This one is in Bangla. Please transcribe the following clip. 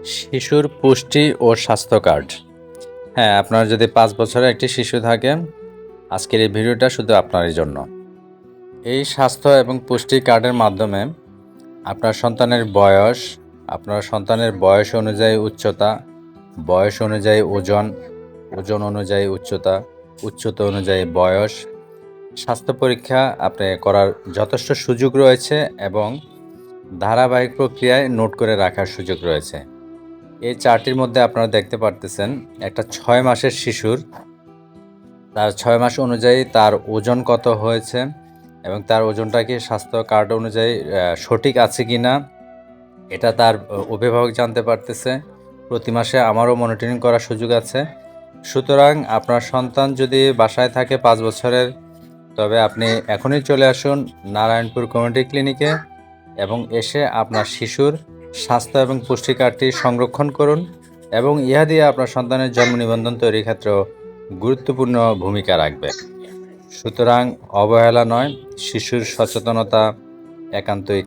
শিশুর পুষ্টি ও স্বাস্থ্য কার্ড। হ্যাঁ, আপনার যদি ৫ বছরের একটি শিশু থাকে, আজকের এই ভিডিওটা শুধু আপনারই জন্য। এই স্বাস্থ্য এবং পুষ্টি কার্ডের মাধ্যমে আপনার সন্তানের বয়স অনুযায়ী উচ্চতা, বয়স অনুযায়ী ওজন, ওজন অনুযায়ী উচ্চতা, উচ্চতা অনুযায়ী বয়স, স্বাস্থ্য পরীক্ষা আপনি করার যথেষ্ট সুযোগ রয়েছে এবং ধারাবাহিক প্রক্রিয়ায় নোট করে রাখার সুযোগ রয়েছে। এই চার্টটির মধ্যে আপনারা দেখতে পারতেছেন একটা ৬ মাসের শিশুর তার ৬ মাস অনুযায়ী তার ওজন কত হয়েছে এবং তার ওজনটা কি স্বাস্থ্য কার্ড অনুযায়ী সঠিক আছে কি না, এটা তার অভিভাবক জানতে পারতেছে। প্রতি মাসে আমারও মনিটরিং করার সুযোগ আছে। সুতরাং আপনার সন্তান যদি বাসায় থাকে ৫ বছরের, তবে আপনি এখনই চলে আসুন নারায়ণপুর কমিউনিটি ক্লিনিকে এবং এসে আপনার শিশুর স্বাস্থ্য এবং পুষ্টি কার্ডটি সংরক্ষণ করুন এবং ইহা দিয়ে আপনার সন্তানের জন্ম নিবন্ধন তৈরির ক্ষেত্রেও গুরুত্বপূর্ণ ভূমিকা রাখবে। সুতরাং অবহেলা নয়, শিশুর সচেতনতা একান্তই